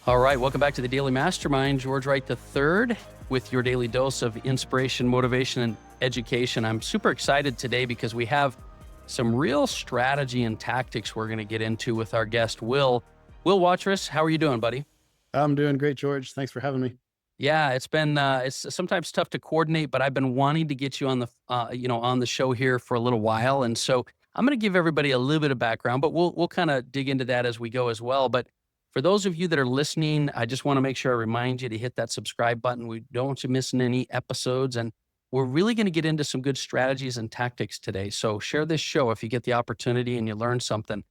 All right, welcome back to the Daily Mastermind. George Wright III with your daily dose of inspiration, motivation, and education. I'm super excited today because we have some real strategy and tactics we're going to get into with our guest, Will. Will Watrous, how are you doing, buddy? I'm doing great, George. Thanks for having me. Yeah, it's been it's sometimes tough to coordinate, but I've been wanting to get you on the on the show here for a little while, and so I'm going to give everybody a little bit of background, but we'll kind of dig into that as we go as well. But for those of you that are listening, I just want to make sure I remind you to hit that subscribe button. We don't want you missing any episodes, and we're really going to get into some good strategies and tactics today. So share this show if you get the opportunity and you learn something.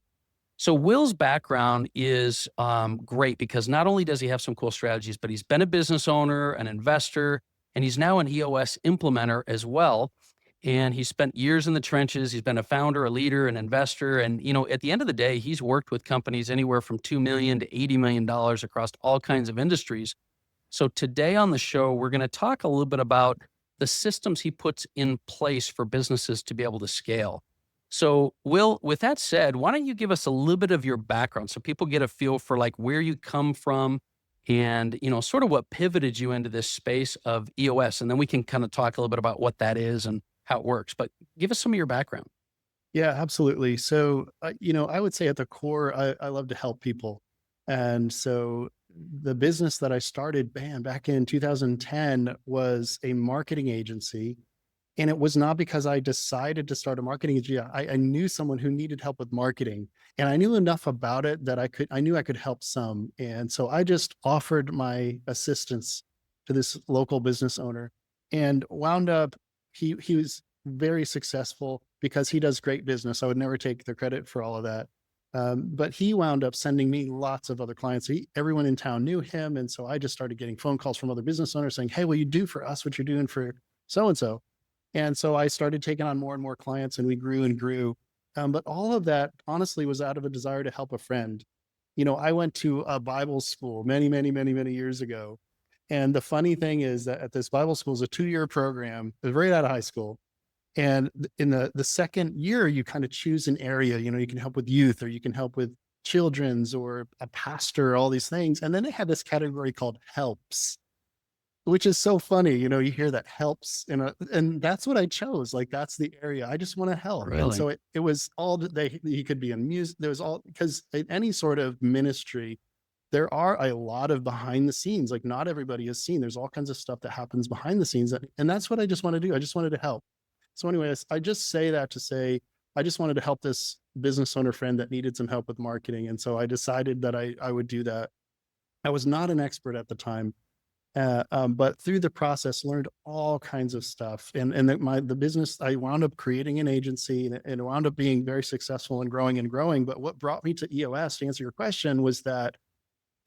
So Will's background is great because not only does he have some cool strategies, but he's been a business owner, an investor, and he's now an EOS implementer as well. And he spent years in the trenches. He's been a founder, a leader, an investor. And, at the end of the day, he's worked with companies anywhere from $2 million to $80 million across all kinds of industries. So today on the show, we're going to talk a little bit about the systems he puts in place for businesses to be able to scale. So, Will, with that said, why don't you give us a little bit of your background so people get a feel for like where you come from and, sort of what pivoted you into this space of EOS. And then we can kind of talk a little bit about what that is and how it works. But give us some of your background. Yeah, absolutely. So, I would say at the core, I love to help people. And so the business that I started, back in 2010 was a marketing agency. And it was not because I decided to start a marketing agency. I knew someone who needed help with marketing, and I knew enough about it that I knew I could help some. And so I just offered my assistance to this local business owner and wound up, he was very successful because he does great business. I would never take the credit for all of that. But he wound up sending me lots of other clients. Everyone in town knew him. And so I just started getting phone calls from other business owners saying, "Hey, will you do for us what you're doing for so-and-so?" And so I started taking on more and more clients, and we grew and grew. But all of that honestly was out of a desire to help a friend. I went to a Bible school many, many, many, many years ago. And the funny thing is that at this Bible school is a 2-year program, it was right out of high school. And in the second year, you kind of choose an area, you can help with youth or you can help with children's or a pastor, all these things. And then they had this category called helps, which is so funny, you hear that helps, and that's what I chose. Like, that's the area I just want to help. And Really? so it was all that he could be in music. There was all, because in any sort of ministry, there are a lot of behind the scenes. Like, not everybody is seen. There's all kinds of stuff that happens behind the scenes, and that's what I just want to do. I just wanted to help. So anyways, I just say that to say I just wanted to help this business owner friend that needed some help with marketing, and so I decided that I would do that. I was not an expert at the time, but through the process, learned all kinds of stuff. And the business, I wound up creating an agency, and it wound up being very successful and growing and growing. But what brought me to EOS, to answer your question, was that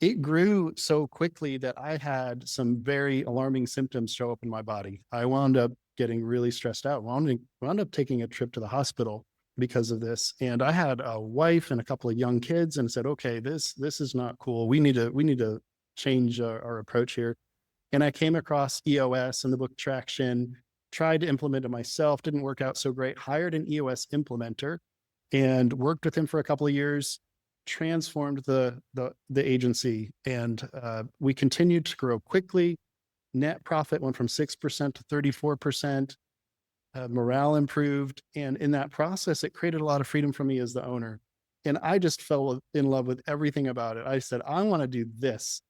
it grew so quickly that I had some very alarming symptoms show up in my body. I wound up getting really stressed out. Wound up taking a trip to the hospital because of this. And I had a wife and a couple of young kids, and said, "Okay, this is not cool. We need to change our approach here." And I came across EOS and the book Traction, tried to implement it myself, didn't work out so great, hired an EOS implementer and worked with him for a couple of years, transformed the agency. And we continued to grow quickly. Net profit went from 6% to 34%. Morale improved. And in that process, it created a lot of freedom for me as the owner. And I just fell in love with everything about it. I said, I want to do this.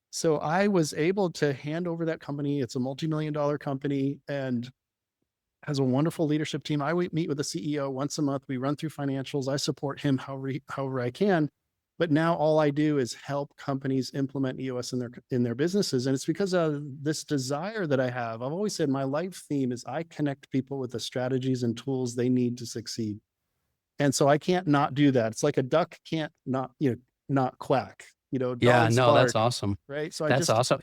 So I was able to hand over that company. It's a multi-million-dollar company and has a wonderful leadership team. I meet with the CEO once a month. We run through financials. I support him however I can. But now all I do is help companies implement EOS in their businesses. And it's because of this desire that I have. I've always said my life theme is I connect people with the strategies and tools they need to succeed. And so I can't not do that. It's like a duck can't not quack. Yeah, Dogs no, that's bark, awesome. right? So I That's just, awesome.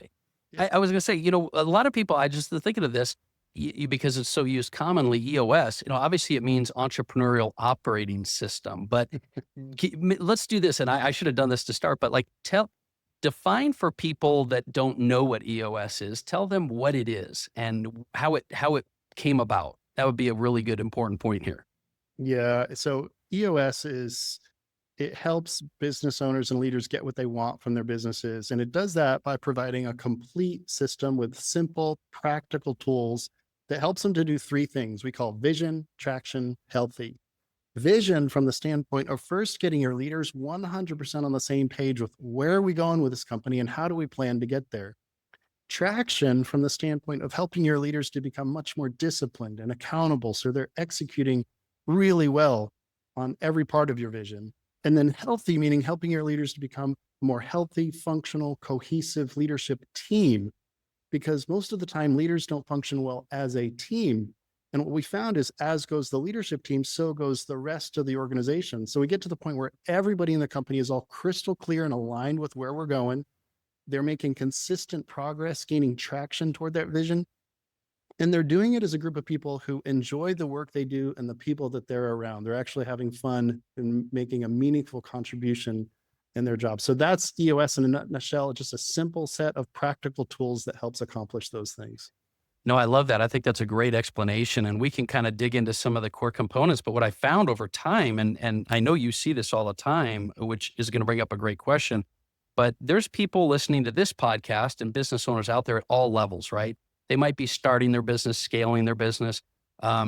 yeah. I was going to say, a lot of people, I just thinking of this because it's so used commonly, EOS, obviously it means Entrepreneurial Operating System, but let's do this. And I should have done this to start, but like define for people that don't know what EOS is, tell them what it is and how it came about. That would be a really good important point here. Yeah. So EOS is it helps business owners and leaders get what they want from their businesses. And it does that by providing a complete system with simple, practical tools that helps them to do three things we call vision, traction, healthy. Vision from the standpoint of first getting your leaders 100% on the same page with where are we going with this company and how do we plan to get there. Traction from the standpoint of helping your leaders to become much more disciplined and accountable so they're executing really well on every part of your vision. And then healthy, meaning helping your leaders to become a more healthy, functional, cohesive leadership team, because most of the time leaders don't function well as a team. And what we found is as goes the leadership team, so goes the rest of the organization. So we get to the point where everybody in the company is all crystal clear and aligned with where we're going. They're making consistent progress, gaining traction toward that vision. And they're doing it as a group of people who enjoy the work they do and the people that they're around. They're actually having fun and making a meaningful contribution in their job. So that's EOS in a nutshell, just a simple set of practical tools that helps accomplish those things. No, I love that. I think that's a great explanation, and we can kind of dig into some of the core components. But what I found over time, and I know you see this all the time, which is going to bring up a great question. But there's people listening to this podcast and business owners out there at all levels, right? They might be starting their business, scaling their business,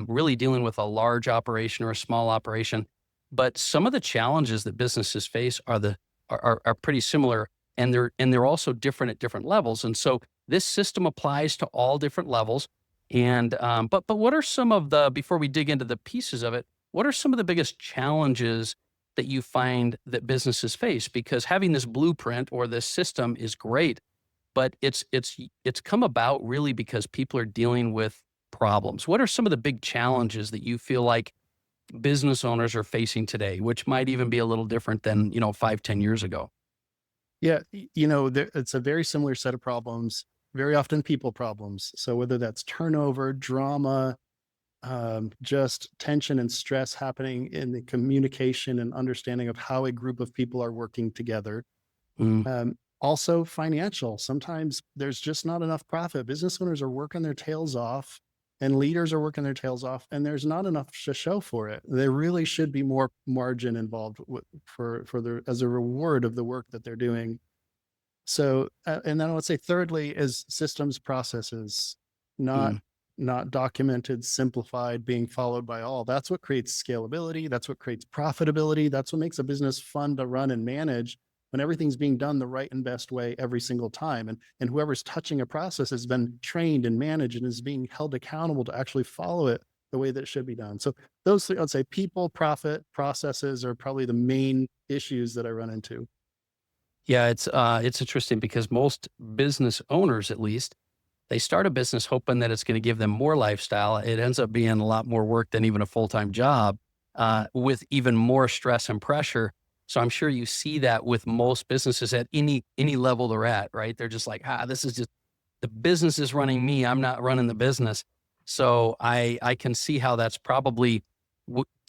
really dealing with a large operation or a small operation. But some of the challenges that businesses face are pretty similar, and they're also different at different levels. And so this system applies to all different levels. And but what are some of the, before we dig into the pieces of it, what are some of the biggest challenges that you find that businesses face? Because having this blueprint or this system is great, but it's come about really because people are dealing with problems. What are some of the big challenges that you feel like business owners are facing today, which might even be a little different than, 5, 10 years ago? Yeah, it's a very similar set of problems, very often people problems. So whether that's turnover, drama, just tension and stress happening in the communication and understanding of how a group of people are working together. Mm, Also financial. Sometimes there's just not enough profit. Business owners are working their tails off and leaders are working their tails off and there's not enough to show for it. There really should be more margin involved for the as a reward of the work that they're doing. So, and then I would say thirdly is systems processes, not mm. not documented, simplified, being followed by all. That's what creates scalability. That's what creates profitability. That's what makes a business fun to run and manage when everything's being done the right and best way every single time. And whoever's touching a process has been trained and managed and is being held accountable to actually follow it the way that it should be done. So those three, I'd say people, profit, processes are probably the main issues that I run into. Yeah, it's interesting because most business owners, at least, they start a business hoping that it's going to give them more lifestyle. It ends up being a lot more work than even a full-time job, with even more stress and pressure. So I'm sure you see that with most businesses at any level they're at, right? They're just like, this is just the business is running me. I'm not running the business. So I can see how that's probably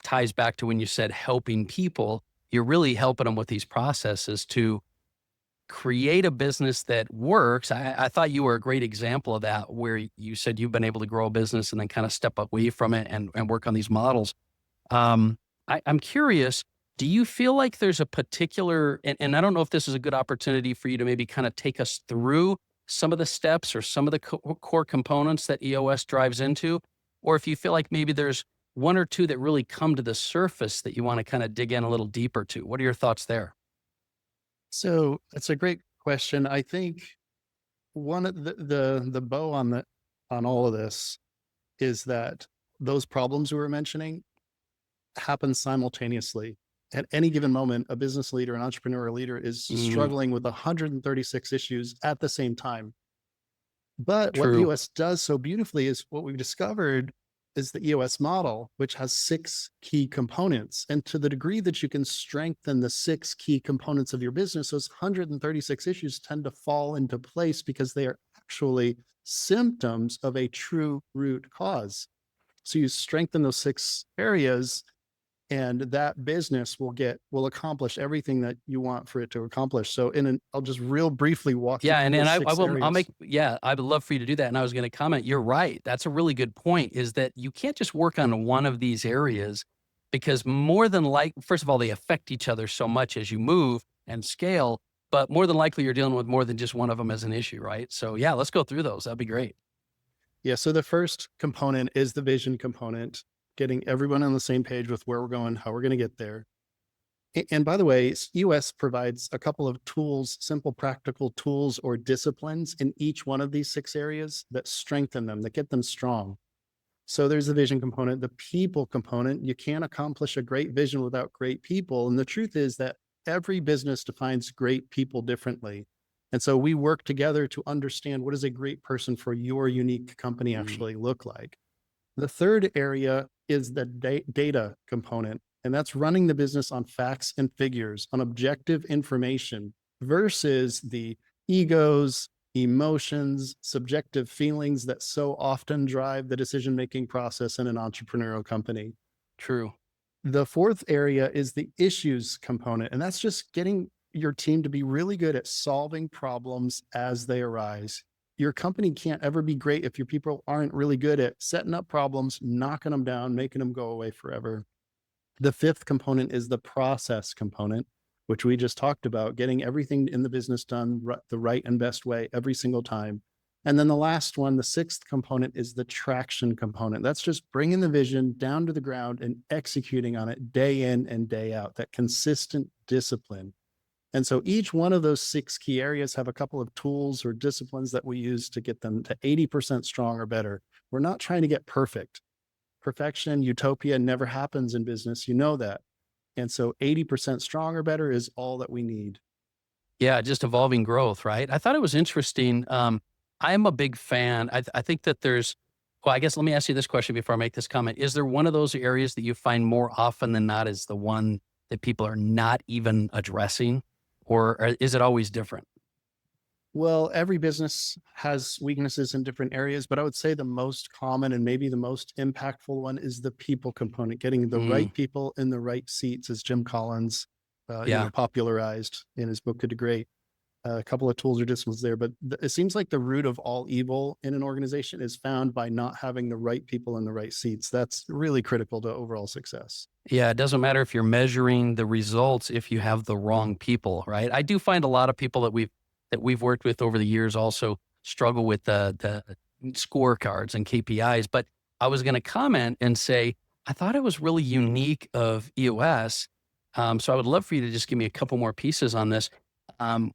ties back to when you said helping people. You're really helping them with these processes to create a business that works. I thought you were a great example of that, where you said you've been able to grow a business and then kind of step away from it and work on these models. I'm curious, do you feel like there's a particular, and I don't know if this is a good opportunity for you to maybe kind of take us through some of the steps or some of the core components that EOS drives into, or if you feel like maybe there's one or two that really come to the surface that you want to kind of dig in a little deeper to. What are your thoughts there? So it's a great question. I think one of the bow on all of this is that those problems we were mentioning happen simultaneously. At any given moment, a business leader, an entrepreneurial leader is Mm, struggling with 136 issues at the same time. But what true. EOS does so beautifully is what we've discovered is the EOS model, which has six key components. And to the degree that you can strengthen the six key components of your business, those 136 issues tend to fall into place because they are actually symptoms of a true root cause. So you strengthen those six areas and that business will accomplish everything that you want for it to accomplish. So I'll just real briefly walk you Yeah, through and those I six will I'll make areas. yeah, I would love for you to do that. And I was going to comment, you're right. That's a really good point, is that you can't just work on one of these areas. because more than like, first of all, they affect each other so much as you move and scale, but more than likely you're dealing with more than just one of them as an issue, right? So yeah, let's go through those. That'd be great. Yeah. So the first component is the vision component, getting everyone on the same page with where we're going, how we're going to get there. And by the way, EOS provides a couple of tools, simple, practical tools or disciplines in each one of these 6 areas that strengthen them, that get them strong. So there's the vision component, the people component. You can't accomplish a great vision without great people. And the truth is that every business defines great people differently. And so we work together to understand, what does a great person for your unique company Mm, actually look like? The third area is the data component, and that's running the business on facts and figures, on objective information versus the egos, emotions, subjective feelings that so often drive the decision making process in an entrepreneurial company. true. The fourth area is the issues component, and that's just getting your team to be really good at solving problems as they arise. Your company can't ever be great if your people aren't really good at setting up problems, knocking them down, making them go away forever. The fifth component is the process component, which we just talked about, getting everything in the business done the right and best way every single time. And then the last one, the sixth component, is the traction component. That's just bringing the vision down to the ground and executing on it day in and day out, that consistent discipline. And so each one of those 6 key areas have a couple of tools or disciplines that we use to get them to 80% strong or better. We're not trying to get perfect. Perfection, utopia never happens in business. You know that. And so 80% strong or better is all that we need. Yeah, just evolving growth, right? I thought it was interesting. I'm a big fan. I think that there's, well, I guess let me ask you this question before I make this comment. Is there one of those areas that you find more often than not is the one that people are not even addressing, or is it always different? Well, every business has weaknesses in different areas, but I would say the most common and maybe the most impactful one is the people component, getting the Mm, right people in the right seats, as Jim Collins, yeah. popularized in his book Good to Great. A couple of tools or disciplines there, but it seems like the root of all evil in an organization is found by not having the right people in the right seats. That's really critical to overall success. Yeah, it doesn't matter if you're measuring the results if you have the wrong people, right? I do find a lot of people that we've worked with over the years also struggle with the scorecards and KPIs. But I was going to comment and say I thought it was really unique of EOS. So I would love for you to just give me a couple more pieces on this.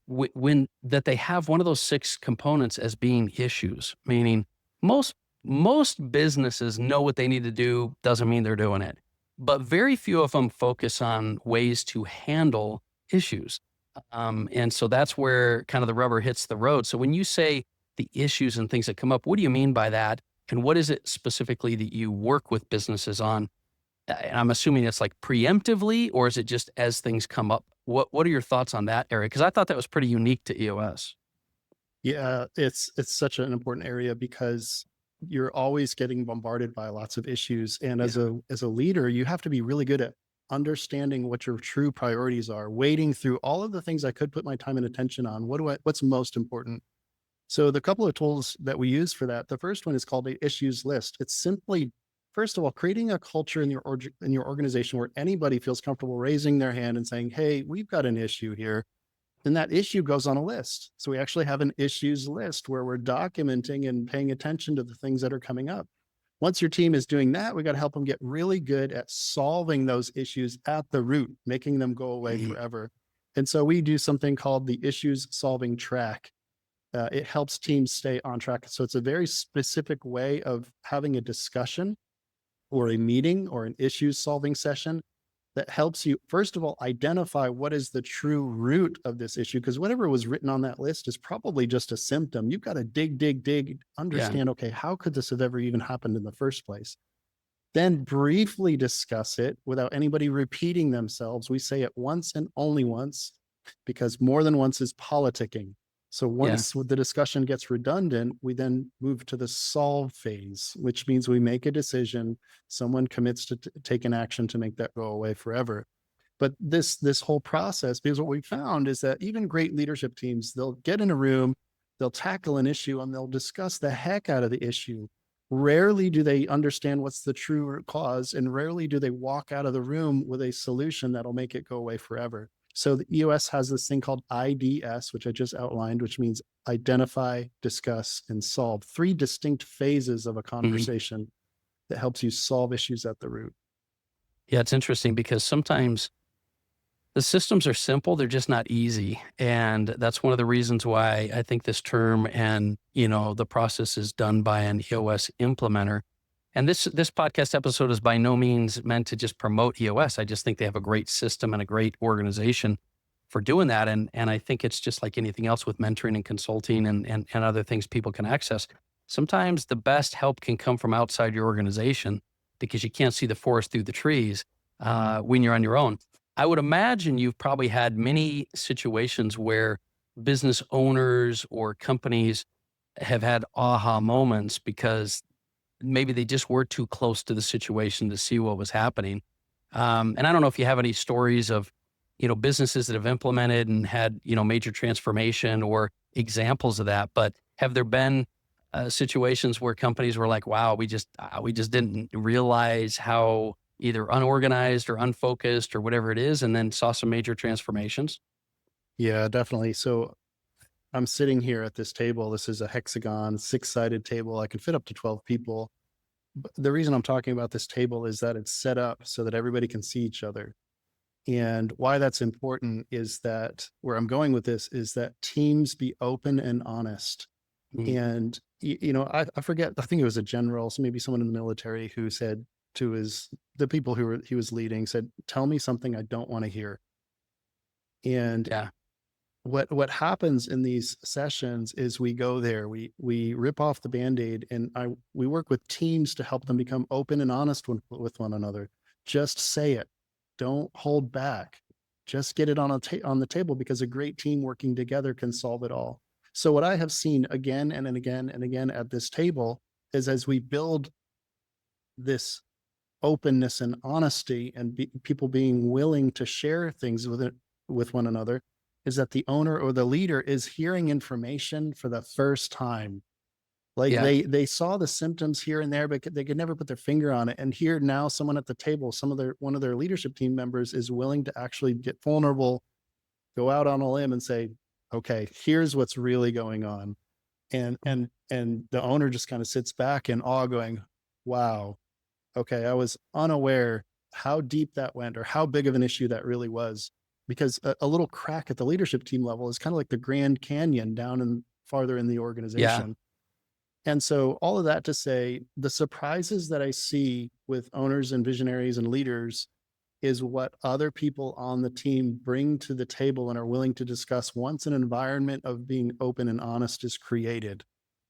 When that they have one of those 6 components as being issues, meaning most most businesses know what they need to do, doesn't mean they're doing it, but very few of them focus on ways to handle issues. And so that's where kind of the rubber hits the road. So when you say the issues and things that come up, what do you mean by that? And what is it specifically that you work with businesses on? And I'm assuming it's like preemptively, or is it just as things come up? What are your thoughts on that area? Because I thought that was pretty unique to EOS. Yeah, it's such an important area because you're always getting bombarded by lots of issues, and Yeah. as a leader, you have to be really good at understanding what your true priorities are, wading through all of the things I could put my time and attention on. What's most important? So the couple of tools that we use for that, the first one is called the issues list. It's simply, first of all, creating a culture in in your organization where anybody feels comfortable raising their hand and saying, "Hey, we've got an issue here." Then that issue goes on a list. So we actually have an issues list where we're documenting and paying attention to the things that are coming up. Once your team is doing that, we got to help them get really good at solving those issues at the root, making them go away Mhm. forever. And so we do something called the issues solving track. It helps teams stay on track. So it's a very specific way of having a discussion or a meeting or an issues solving session that helps you, first of all, identify what is the true root of this issue. Because whatever was written on that list is probably just a symptom. You've got to dig, Yeah. understand, okay, how could this have ever even happened in the first place? Then briefly discuss it without anybody repeating themselves. We say it once and only once because more than once is politicking. So Yeah. once the discussion gets redundant, we then move to the solve phase, which means we make a decision. Someone commits to take an action to make that go away forever. But this whole process, because what we found is that even great leadership teams, they'll get in a room, they'll tackle an issue, and they'll discuss the heck out of the issue. rarely do they understand what's the true root cause, and rarely do they walk out of the room with a solution that'll make it go away forever. So the EOS has this thing called IDS, which I just outlined, which means identify, discuss, and solve. Three distinct phases of a Mhm. conversation that helps you solve issues at the root. Yeah, it's interesting because sometimes the systems are simple, they're just not easy, and that's one of the reasons why I think this term and, the process is done by an EOS implementer. And this podcast episode is by no means meant to just promote EOS. I just think they have a great system and a great organization for doing that, and I think it's just like anything else with mentoring and consulting and other things people can access. Sometimes the best help can come from outside your organization because you can't see the forest through the trees, when you're on your own. I would imagine you've probably had many situations where business owners or companies have had aha moments because maybe they just were too close to the situation to see what was happening. And I don't know if you have any stories of, businesses that have implemented and had, major transformation or examples of that. But have there been situations where companies were like, "Wow, we just didn't realize how either unorganized or unfocused or whatever it is," and then saw some major transformations? Yeah, definitely. So I'm sitting here at this table. This is a hexagon, six-sided table. I can fit up to 12 people. But the reason I'm talking about this table is that it's set up so that everybody can see each other. And why that's important is that where I'm going with this is that teams be open and honest. Mm, And, I forget, I think it was a general, so maybe someone in the military who said to the people he was leading, said, "Tell me something I don't want to hear." And yeah, what happens in these sessions is we go there, we rip off the band-aid, and we work with teams to help them become open and honest with one another. Just say it. Don't hold back. Just get it on the table, because a great team working together can solve it all. So what I have seen again and again and again at this table is, as we build this openness and honesty, and people being willing to share things with one another, is that the owner or the leader is hearing information for the first time. Like, yeah, they saw the symptoms here and there, but they could never put their finger on it. And here now, someone at the table, one of their leadership team members, is willing to actually get vulnerable, go out on a limb, and say, "Okay, here's what's really going on." And the owner just kind of sits back in awe, going, "Wow, okay, I was unaware how deep that went, or how big of an issue that really was." Because a little crack at the leadership team level is kind of like the Grand Canyon down in farther in the yeah, organization. And so all of that to say, the surprises that I see with owners and visionaries and leaders is what other people on the team bring to the table and are willing to discuss once an environment of being open and honest is created.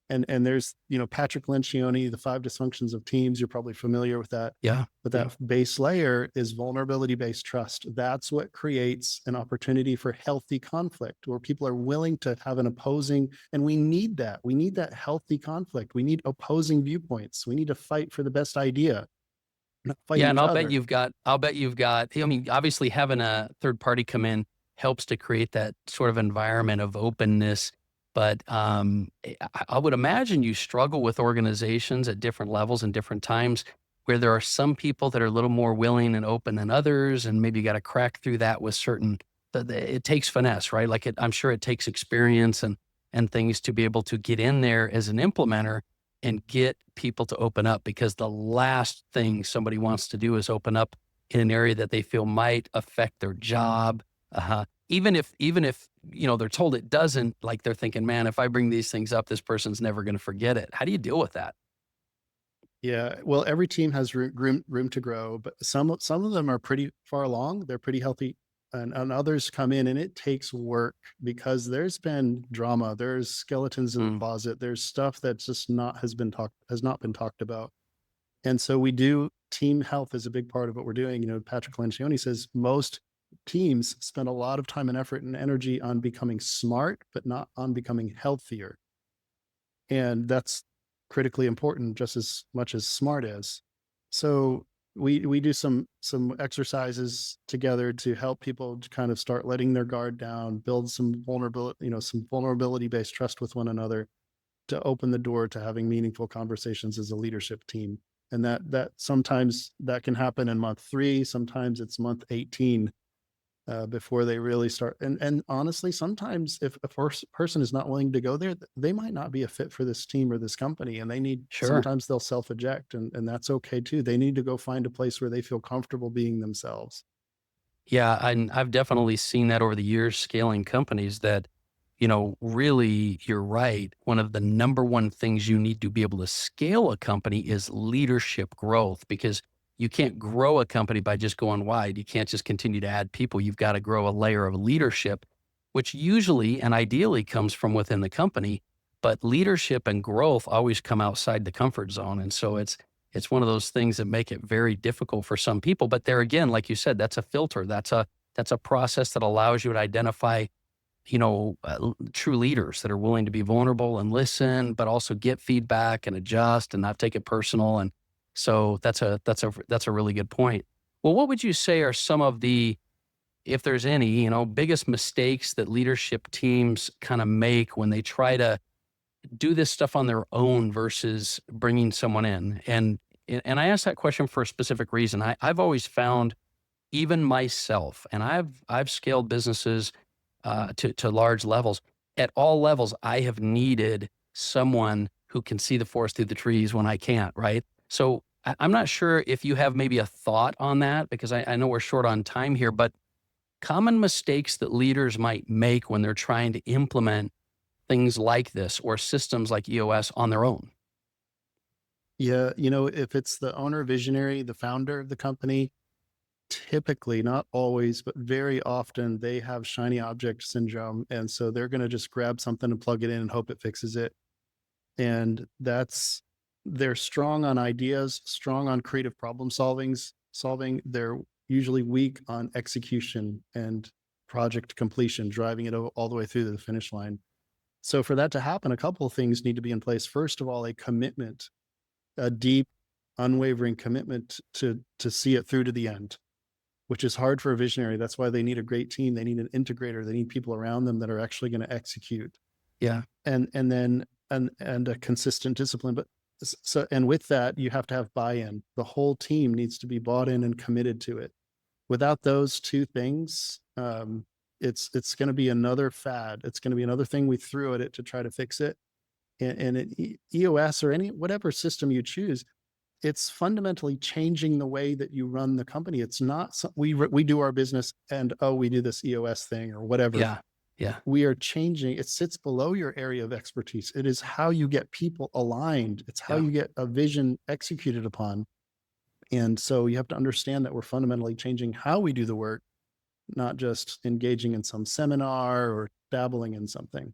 And there's, Patrick Lencioni, The Five Dysfunctions of Teams. You're probably familiar with that. yeah, But yeah. that base layer is vulnerability based trust. That's what creates an opportunity for healthy conflict, where people are willing to have an opposing, and we need that. We need that healthy conflict. We need opposing viewpoints. We need to fight for the best idea, not fight Yeah, and each I'll bet other. you've got I mean, obviously having a third party come in helps to create that sort of environment of openness, but, I would imagine you struggle with organizations at different levels and different times where there are some people that are a little more willing and open than others, and maybe you gotta crack through that with certain it takes finesse, right? Like, I'm sure it takes experience and things to be able to get in there as an implementer and get people to open up, because the last thing somebody wants to do is open up in an area that they feel might affect their job. Even if they're told it doesn't, like they're thinking, man, if I bring these things up, this person's never going to forget it. How do you deal with that? Yeah, well, every team has room to grow, but some of them are pretty far along. They're pretty healthy, and others come in, and it takes work, because there's been drama. There's skeletons in the Mm, closet. There's stuff that's just has not been talked about. And so we do team health is a big part of what we're doing. Patrick Lencioni says most teams spend a lot of time and effort and energy on becoming smart, but not on becoming healthier. And that's critically important just as much as smart is. So we do some exercises together to help people to kind of start letting their guard down, build some vulnerability based trust with one another. to open the door to having meaningful conversations as a leadership team. And that sometimes that can happen in month 3, sometimes it's month 18 before they really start. And honestly, sometimes if a person is not willing to go there, they might not be a fit for this team or this company, and they need. Sure. Sometimes they'll self eject, and that's okay too. They need to go find a place where they feel comfortable being themselves. Yeah, and I've definitely seen that over the years scaling companies that, really you're right. One of the number one things you need to be able to scale a company is leadership growth, because you can't grow a company by just going wide. You can't just continue to add people. You've got to grow a layer of leadership, which usually and ideally comes from within the company. But leadership and growth always come outside the comfort zone. And so it's one of those things that make it very difficult for some people. But there again, like you said, that's a filter. That's a process that allows you to identify, true leaders that are willing to be vulnerable and listen, but also get feedback and adjust and not take it personal. And so that's a really good point. Well, what would you say are some of the, if there's any, biggest mistakes that leadership teams kind of make when they try to do this stuff on their own versus bringing someone in? And I ask that question for a specific reason. I've always found, even myself, and I've scaled businesses to large levels. At all levels, I have needed someone who can see the forest through the trees when I can't. Right. So I'm not sure if you have maybe a thought on that, because I know we're short on time here, but common mistakes that leaders might make when they're trying to implement things like this or systems like EOS on their own. Yeah, if it's the owner, visionary, the founder of the company, typically, not always, but very often, they have shiny object syndrome, and so they're going to just grab something and plug it in and hope it fixes it. And they're strong on ideas, strong on creative problem solving. They're usually weak on execution and project completion, driving it all the way through to the finish line. So for that to happen, a couple of things need to be in place. First of all, a commitment, a deep, unwavering commitment to see it through to the end, which is hard for a visionary. That's why they need a great team. They need an integrator. They need people around them that are actually going to execute. Yeah. And then and a consistent discipline. But so, and with that, you have to have buy-in. The whole team needs to be bought in and committed to it. Without those two things, it's going to be another fad. It's going to be another thing we threw at it to try to fix it. EOS or any whatever system you choose, it's fundamentally changing the way that you run the company. It's not we do our business and we do this EOS thing or whatever. Yeah. Yeah. We are changing. It sits below your area of expertise. It is how you get people aligned. It's how Yeah. you get a vision executed upon. And so you have to understand that we're fundamentally changing how we do the work, not just engaging in some seminar or dabbling in something.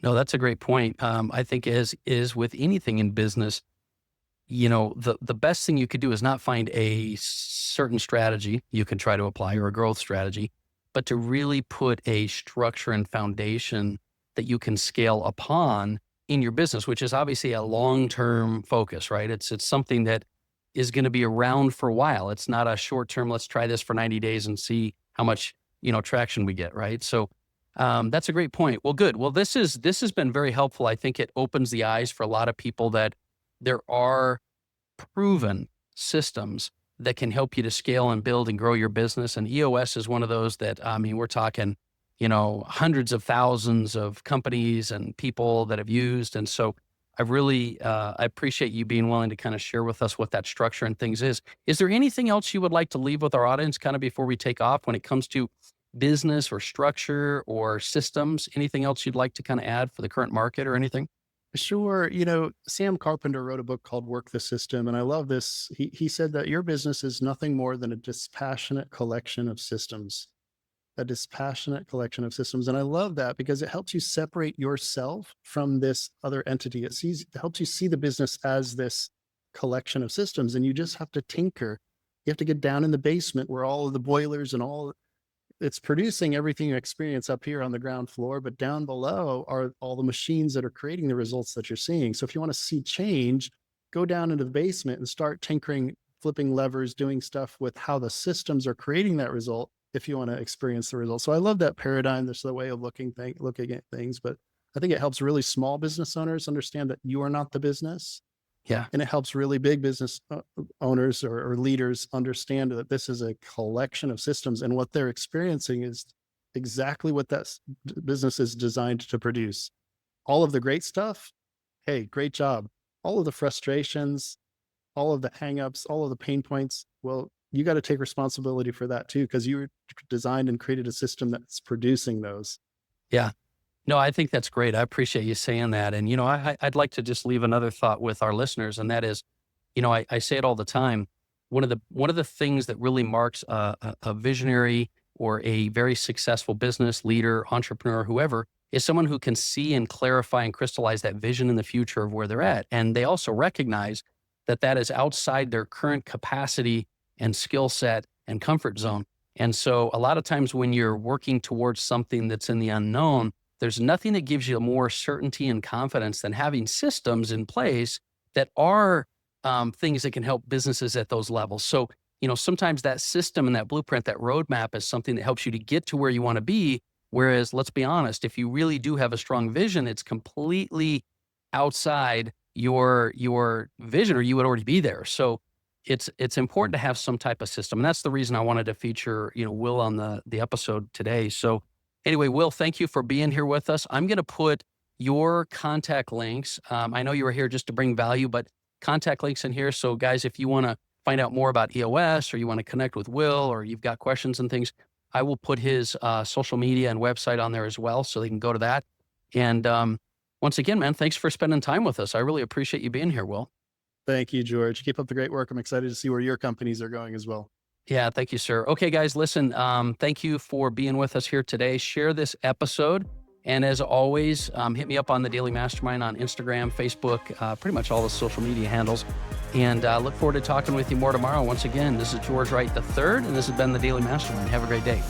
No, that's a great point. I think as is with anything in business, the best thing you could do is not find a certain strategy you can try to apply or a growth strategy, but to really put a structure and foundation that you can scale upon in your business, which is obviously a long-term focus, right? It's something that is going to be around for a while. It's not a short-term, let's try this for 90 days and see how much, traction we get, right? So that's a great point. Well, good. Well, this has been very helpful. I think it opens the eyes for a lot of people that there are proven systems that can help you to scale and build and grow your business. And EOS is one of those that, I mean, we're talking, hundreds of thousands of companies and people that have used. And so I appreciate you being willing to kind of share with us what that structure and things is. Is there anything else you would like to leave with our audience kind of before we take off when it comes to business or structure or systems? Anything else you'd like to kind of add for the current market or anything? Sure. Sam Carpenter wrote a book called Work the System. And I love this. He said that your business is nothing more than a dispassionate collection of systems, a dispassionate collection of systems. And I love that because it helps you separate yourself from this other entity. It helps you see the business as this collection of systems. And you just have to tinker. You have to get down in the basement where all of the boilers and all it's producing everything you experience up here on the ground floor, but down below are all the machines that are creating the results that you're seeing. So if you want to see change, go down into the basement and start tinkering, flipping levers, doing stuff with how the systems are creating that result if you want to experience the result. So I love that paradigm. There's the way of looking at things, but I think it helps really small business owners understand that you are not the business. Yeah. And it helps really big business owners or leaders understand that this is a collection of systems, and what they're experiencing is exactly what that business is designed to produce. All of the great stuff, hey, great job. All of the frustrations, all of the hangups, all of the pain points, well, you got to take responsibility for that too, because you designed and created a system that's producing those. Yeah. No, I think that's great. I appreciate you saying that. And, I'd like to just leave another thought with our listeners. And that is, I say it all the time. One of the things that really marks a visionary or a very successful business leader, entrepreneur, whoever, is someone who can see and clarify and crystallize that vision in the future of where they're at. And they also recognize that that is outside their current capacity and skill set and comfort zone. And so a lot of times when you're working towards something that's in the unknown, there's nothing that gives you more certainty and confidence than having systems in place that are things that can help businesses at those levels. So, sometimes that system and that blueprint, that roadmap is something that helps you to get to where you want to be. Whereas, let's be honest, if you really do have a strong vision, it's completely outside your vision, or you would already be there. So it's important to have some type of system. And that's the reason I wanted to feature, Will on the episode today. So anyway, Will, thank you for being here with us. I'm going to put your contact links. I know you were here just to bring value, but contact links in here. So guys, if you want to find out more about EOS, or you want to connect with Will, or you've got questions and things, I will put his social media and website on there as well, so they can go to that. And once again, man, thanks for spending time with us. I really appreciate you being here, Will. Thank you, George. Keep up the great work. I'm excited to see where your companies are going as well. Yeah, thank you, sir. Okay, guys, listen, thank you for being with us here today. Share this episode. And as always, hit me up on the Daily Mastermind on Instagram, Facebook, pretty much all the social media handles. And look forward to talking with you more tomorrow. Once again, this is George Wright III, and this has been the Daily Mastermind. Have a great day.